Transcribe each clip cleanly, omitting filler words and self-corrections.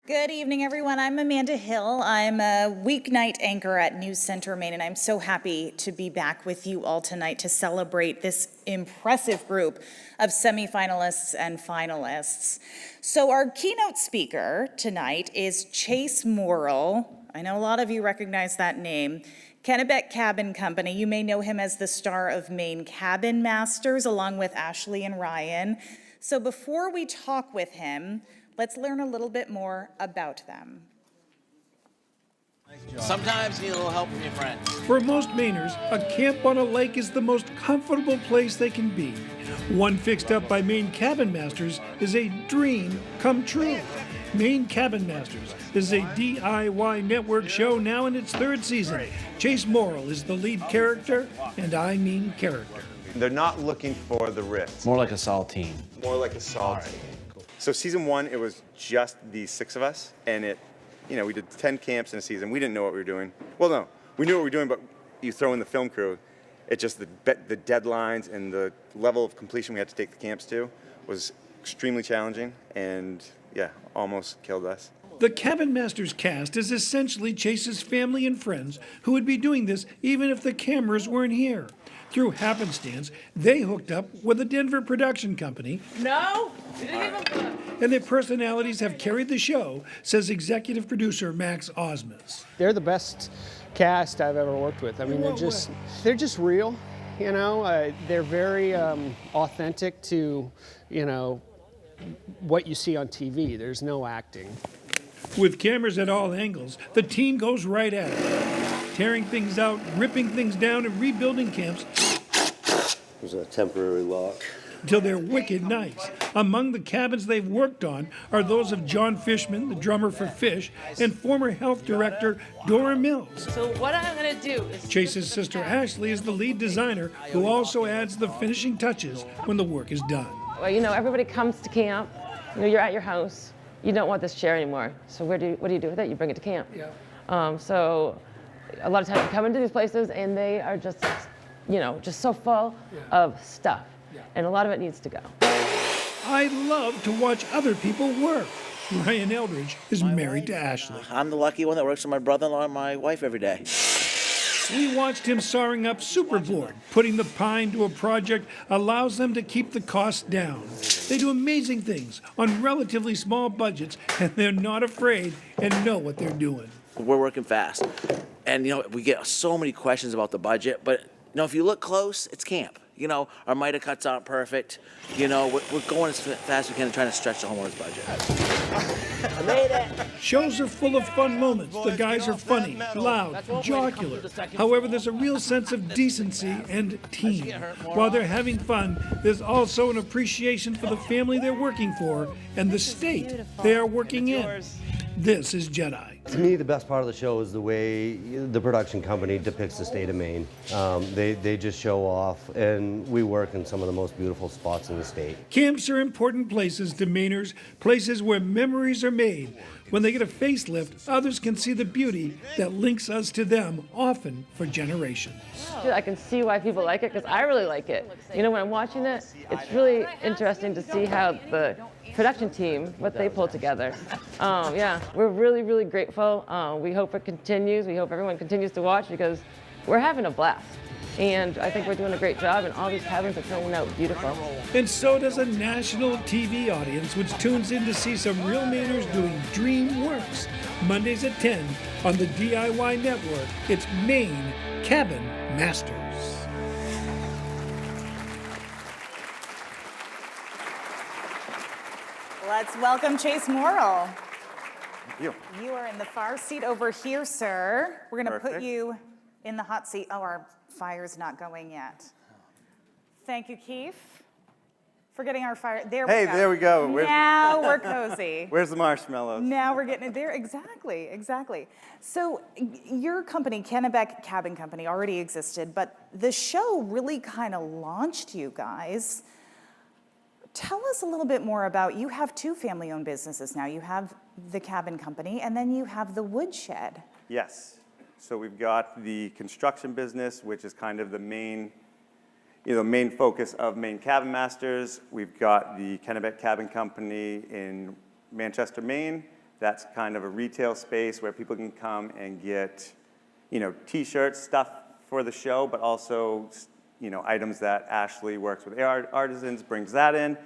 Good evening, everyone. I'm Amanda Hill. I'm a weeknight anchor at NewsCenter Maine, and I'm so happy to be back with you all tonight to celebrate this impressive group of semifinalists and finalists. So our keynote speaker tonight is Chase Morrill. I know a lot of you recognize that name. Kennebec Cabin Company. You may know him as the star of Maine Cabin Masters, along with Ashley and Ryan. So before we talk with him, let's learn a little bit more about them. Sometimes you need a little help from your friends. For most Mainers, a camp on a lake is the most comfortable place they can be. One fixed up by Maine Cabin Masters is a dream come true. Maine Cabin Masters is a DIY network show now in its third season. Chase Morrill is the lead character, and I mean character. They're not looking for the Ritz. More like a saltine. More like a saltine. So season one, it was just the 6 of us, and we did 10 camps in a season. We didn't know what we were doing. Well, no, we knew what we were doing, but you throw in the film crew, it just, the deadlines and the level of completion we had to take the camps to was extremely challenging, and yeah, almost killed us. The Cabin Masters cast is essentially Chase's family and friends who would be doing this even if the cameras weren't here. Through happenstance, they hooked up with a Denver production company. No, you didn't even. And their personalities have carried the show, says executive producer Max Osmus. They're the best cast I've ever worked with. I mean, they're just real, you know. They're very authentic to, what you see on TV. There's no acting. With cameras at all angles, the team goes right at it, tearing things out, ripping things down, and rebuilding camps. There's a temporary lock. Till they're wicked nice. Among the cabins they've worked on are those of John Fishman, the drummer for Fish, and former health director Dora Mills. So what I'm gonna do is Chase's sister Ashley is the lead designer, who also adds the finishing touches when the work is done. Well, everybody comes to camp. You're at your house. You don't want this chair anymore. So what do you do with it? You bring it to camp. Yeah. So a lot of times you come into these places and they are just, just so full of stuff. Yeah. And a lot of it needs to go. I love to watch other people work. Ryan Eldridge is married to Ashley. I'm the lucky one that works with my brother-in-law and my wife every day. We watched him sawing up Superboard. Putting the pine to a project allows them to keep the costs down. They do amazing things on relatively small budgets, and they're not afraid and know what they're doing. We're working fast. And, we get so many questions about the budget, but, if you look close, it's camp. Our miter cuts aren't perfect. We're going as fast as we can and trying to stretch the homeowner's budget. I made it. Shows are full of fun moments. The guys are funny, loud, jocular. However, there's a real sense of decency and team. While they're having fun, there's also an appreciation for the family they're working for and the state they are working in. This is Jedi. To me, the best part of the show is the way the production company depicts the state of Maine. They just show off, and we work in some of the most beautiful spots in the state. Camps are important places to Mainers, places where memories are made. When they get a facelift, others can see the beauty that links us to them, often for generations. I can see why people like it because I really like it. When I'm watching it, it's really interesting to see how the production team, what they pull together. We're really, really grateful. We hope it continues. We hope everyone continues to watch because we're having a blast. And I think we're doing a great job, and all these cabins are turning out beautiful. And so does a national TV audience, which tunes in to see some real Mainers doing dream works. Mondays at 10 on the DIY Network, it's Maine Cabin Masters. Let's welcome Chase Morrill. Thank you. You are in the far seat over here, sir. We're going to put Perfect. you in the hot seat. Oh, our fire's not going yet. Thank you, Keith, for getting our fire. There we go. Hey, there we go. Now we're cozy. Where's the marshmallows? Now we're getting it there. Exactly. So your company, Kennebec Cabin Company, already existed, but the show really kind of launched you guys. Tell us a little bit more about, you have 2 family-owned businesses now. You have the cabin company, and then you have the woodshed. Yes. So we've got the construction business, which is kind of the main focus of Maine Cabin Masters. We've got the Kennebec Cabin Company in Manchester, Maine, That's kind of a retail space where people can come and get, T-shirts, stuff for the show, but also, items that Ashley works with artisans, brings that in.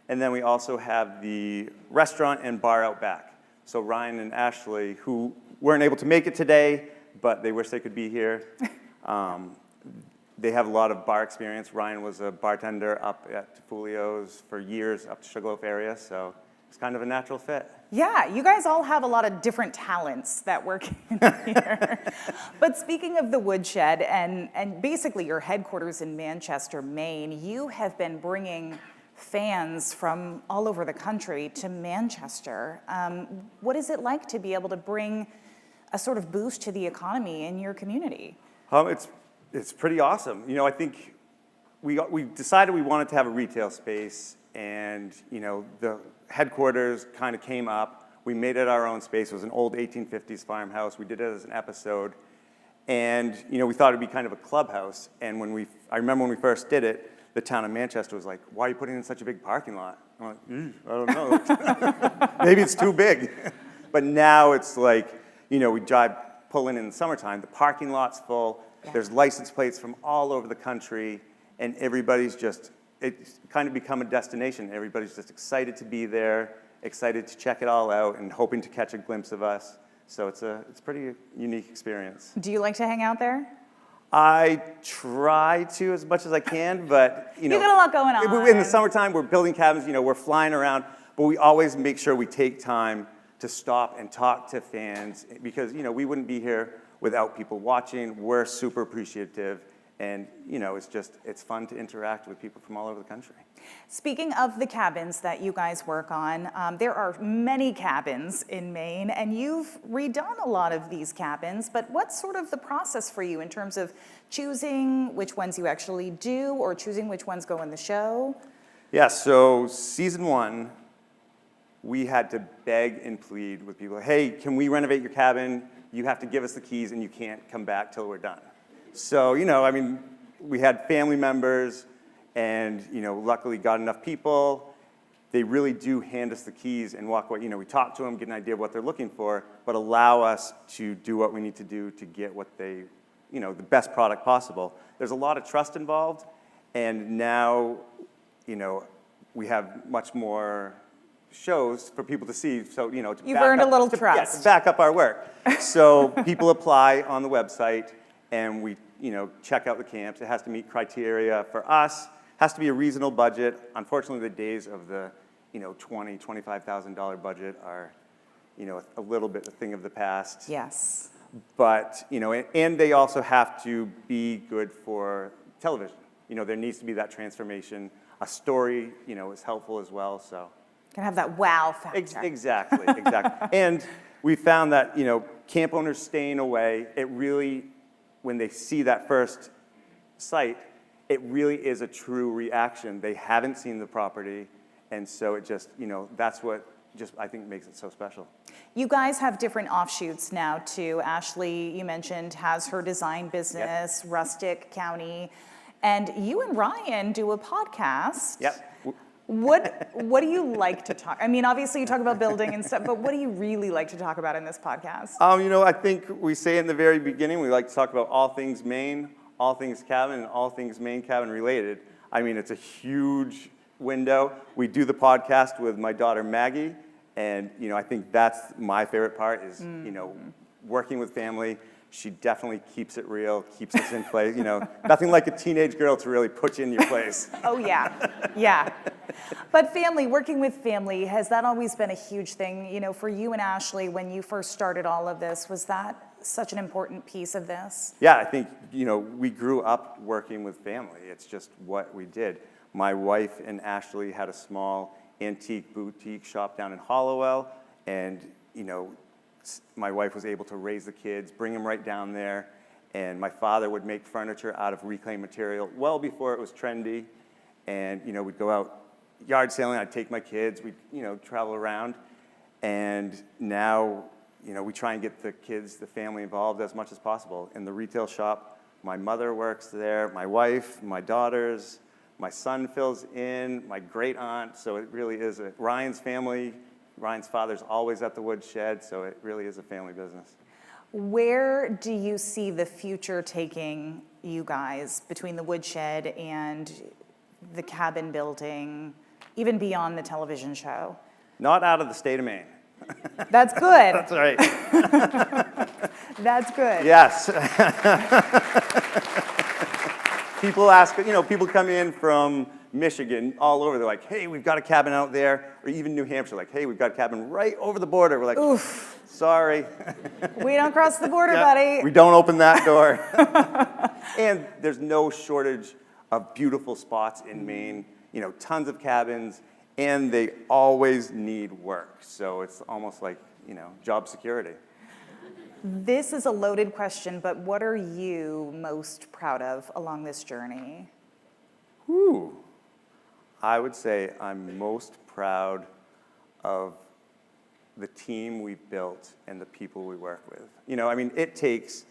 And then we also have the restaurant and bar out back. So Ryan and Ashley, who weren't able to make it today, but they wish they could be here. They have a lot of bar experience. Ryan was a bartender up at Fulio's for years, up to Sugarloaf area, so it's kind of a natural fit. Yeah, you guys all have a lot of different talents that work in here. But speaking of the woodshed and basically your headquarters in Manchester, Maine, you have been bringing fans from all over the country to Manchester. What is it like to be able to bring a sort of boost to the economy in your community? It's pretty awesome. I think we decided we wanted to have a retail space, and the headquarters kind of came up. We made it our own space. It was an old 1850s farmhouse. We did it as an episode, and we thought it'd be kind of a clubhouse. And I remember when we first did it, the town of Manchester was like, "Why are you putting in such a big parking lot?" I'm like, "I don't know. Maybe it's too big." But now it's like, we pull in the summertime. The parking lot's full. Yeah. There's license plates from all over the country, and it's kind of become a destination. Everybody's just excited to be there, excited to check it all out, and hoping to catch a glimpse of us. So it's a pretty unique experience. Do you like to hang out there? I try to as much as I can, but you got a lot going on. In the summertime, we're building cabins, we're flying around, but we always make sure we take time to stop and talk to fans because, we wouldn't be here without people watching. We're super appreciative, and, it's fun to interact with people from all over the country. Speaking of the cabins that you guys work on, there are many cabins in Maine, and you've redone a lot of these cabins, but what's sort of the process for you in terms of choosing which ones you actually do or choosing which ones go in the show? Yeah, so season 1, we had to beg and plead with people, "Hey, can we renovate your cabin? You have to give us the keys and you can't come back till we're done." So, we had family members and, luckily got enough people. They really do hand us the keys and walk away. We talk to them, get an idea of what they're looking for, but allow us to do what we need to do to get what they, the best product possible. There's a lot of trust involved, and now, we have much more shows for people to see, so, You've earned a little trust. To back up our work. So people apply on the website, and we, check out the camps. It has to meet criteria for us. Has to be a reasonable budget. Unfortunately, the days of the, $20,000, $25,000 budget are, a little bit a thing of the past. Yes. But, and they also have to be good for television. There needs to be that transformation. A story, is helpful as well, so. Can have that wow factor. Exactly. And we found that, camp owners staying away, it really, when they see that first site, it really is a true reaction. They haven't seen the property, and so it just, that's what I think makes it so special. You guys have different offshoots now too. Ashley, you mentioned, has her design business, yep. Rustic County, and you and Ryan do a podcast. Yep. What do you like to talk? I mean, obviously you talk about building and stuff, but what do you really like to talk about in this podcast? I think we say in the very beginning, we like to talk about all things Maine, all things cabin, and all things Maine cabin related. I mean, it's a huge window. We do the podcast with my daughter Maggie, and I think that's my favorite part is working with family. She definitely keeps it real, keeps us in place. Nothing like a teenage girl to really put you in your place. Oh, yeah. But family, working with family, has that always been a huge thing? For you and Ashley, when you first started all of this, was that such an important piece of this? Yeah, I think, we grew up working with family. It's just what we did. My wife and Ashley had a small antique boutique shop down in Hollowell, and, my wife was able to raise the kids, bring them right down there, and my father would make furniture out of reclaimed material well before it was trendy, and, we'd go out yard sailing, I'd take my kids, we'd, travel around, and now, we try and get the kids, the family involved as much as possible. In the retail shop, my mother works there, my wife, my daughters, my son fills in, my great aunt, so it really is Ryan's family Ryan's father's always at the woodshed, so it really is a family business. Where do you see the future taking you guys between the woodshed and the cabin building, even beyond the television show? Not out of the state of Maine. That's good. That's right. That's good. Yes. People ask, people come in from Michigan, all over. They're like, hey, we've got a cabin out there. Or even New Hampshire, like, hey, we've got a cabin right over the border. We're like, Oof. Sorry. We don't cross the border, Yeah, buddy. we don't open that door. And there's no shortage of beautiful spots in Maine, tons of cabins, and they always need work. So it's almost like, job security. This is a loaded question, but what are you most proud of along this journey? Ooh. I would say I'm most proud of the team we built and the people we work with. It takes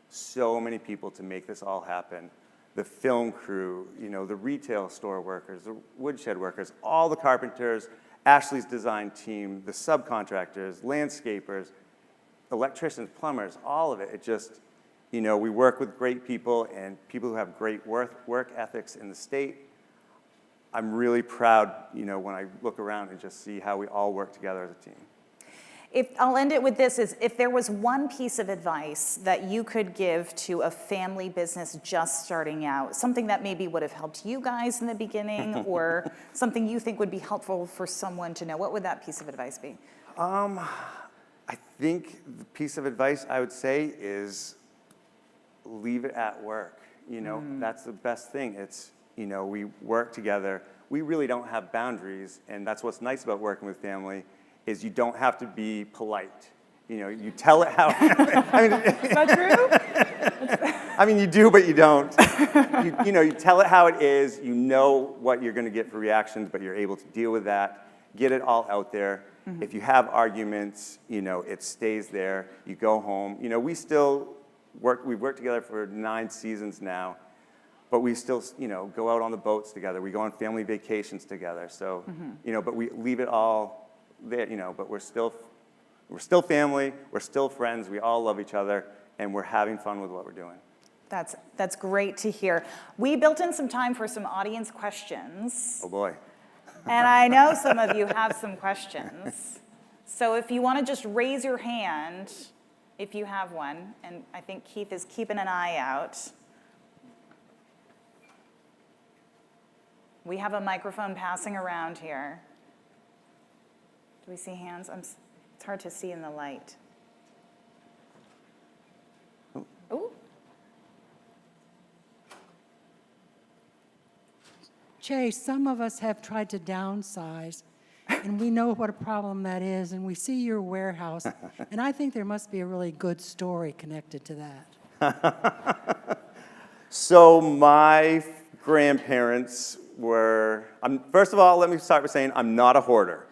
so many people to make this all happen. The film crew, the retail store workers, the woodshed workers, all the carpenters, Ashley's design team, the subcontractors, landscapers, electricians, plumbers, all of it. It just, we work with great people and people who have great work ethics in the state. I'm really proud, when I look around and just see how we all work together as a team. I'll end it with this, if there was one piece of advice that you could give to a family business just starting out, something that maybe would have helped you guys in the beginning or something you think would be helpful for someone to know, what would that piece of advice be? I think the piece of advice I would say is leave it at work. That's the best thing. It's, we work together. We really don't have boundaries, and that's what's nice about working with family is you don't have to be polite. You tell it how. Is that true? You do, but you don't. You tell it how it is. You know what you're going to get for reactions, but you're able to deal with that. Get it all out there. Mm-hmm. If you have arguments, it stays there. You go home. We still work. We've worked together for 9 seasons now, but we still, go out on the boats together. We go on family vacations together. So, but we leave it all there. But we're still family. We're still friends. We all love each other, and we're having fun with what we're doing. That's great to hear. We built in some time for some audience questions. Oh boy. And I know some of you have some questions. So if you want to just raise your hand if you have one, and I think Keith is keeping an eye out. We have a microphone passing around here. Do we see hands? It's hard to see in the light. Oh. Chase, some of us have tried to downsize, and we know what a problem that is, and we see your warehouse, and I think there must be a really good story connected to that. So my grandparents were, first of all, let me start by saying I'm not a hoarder.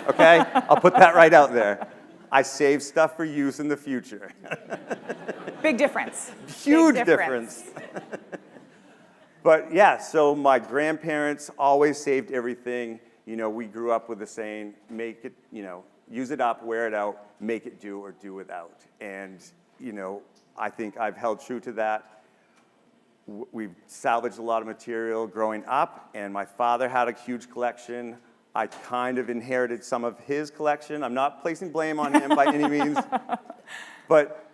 Okay? I'll put that right out there. I save stuff for use in the future. Big difference. Huge Big difference. But yeah, so my grandparents always saved everything. We grew up with the saying, make it, use it up, wear it out, make it do or do without. And, I think I've held true to that. We've salvaged a lot of material growing up, and my father had a huge collection. I kind of inherited some of his collection. I'm not placing blame on him by any means. But,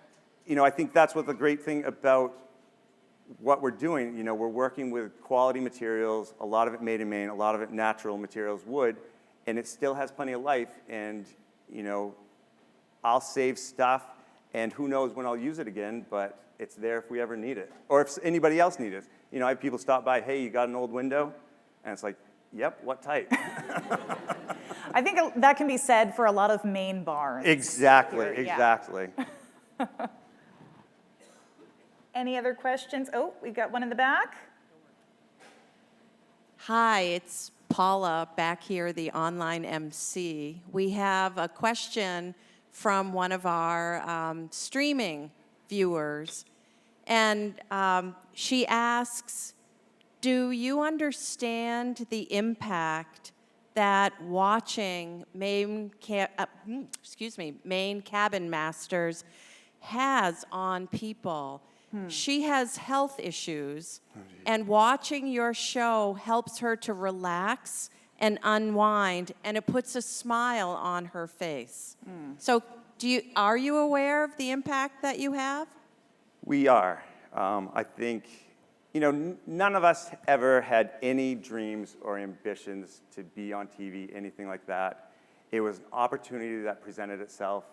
I think that's what the great thing about what we're doing. We're working with quality materials, a lot of it made in Maine, a lot of it natural materials, wood, and it still has plenty of life. And, I'll save stuff, and who knows when I'll use it again, but it's there if we ever need it. Or if anybody else needs it. I have people stop by, hey, you got an old window? And it's like, yep, what type? I think that can be said for a lot of Maine barns. Exactly, here, yeah. exactly. Any other questions? Oh, we got one in the back. Hi, it's Paula back here, the online MC. We have a question from one of our streaming viewers, and she asks, do you understand the impact that watching Maine Cabin Masters has on people. She has health issues, and watching your show helps her to relax and unwind, and it puts a smile on her face. So are you aware of the impact that you have? We are. I think, none of us ever had any dreams or ambitions to be on TV, anything like that. It was an opportunity that presented itself.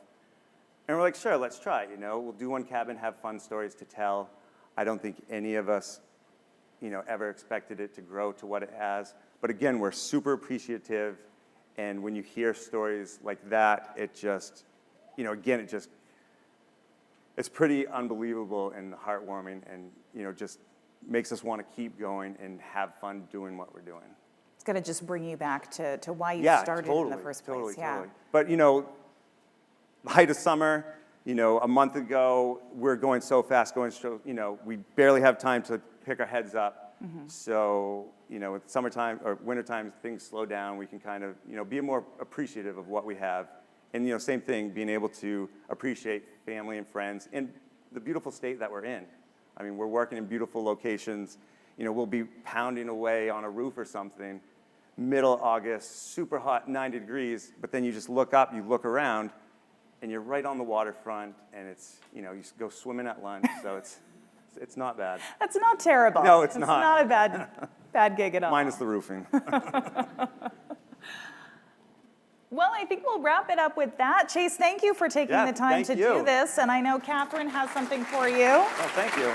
And we're like, sure, let's try, We'll do one cabin, have fun stories to tell. I don't think any of us, ever expected it to grow to what it has. But again, we're super appreciative. And when you hear stories like that, it just, it's pretty unbelievable and heartwarming and, just makes us want to keep going and have fun doing what we're doing. It's going to just bring you back to why you started in the first place. Totally. But, the height of summer, a month ago, we're going so fast, we barely have time to pick our heads up. So, with summertime or wintertime, things slow down. We can kind of, be more appreciative of what we have. And, same thing, being able to appreciate family and friends in the beautiful state that we're in. I mean, we're working in beautiful locations. We'll be pounding away on a roof or something, middle August, super hot, 90 degrees, but then you just look up, you look around, and you're right on the waterfront, and it's, you go swimming at lunch, so it's not bad. That's not terrible. No, it's not. It's not a bad gig at all. Minus the roofing. Well, I think we'll wrap it up with that. Chase, thank you for taking the time to do this. And I know Catherine has something for you. Oh, thank you.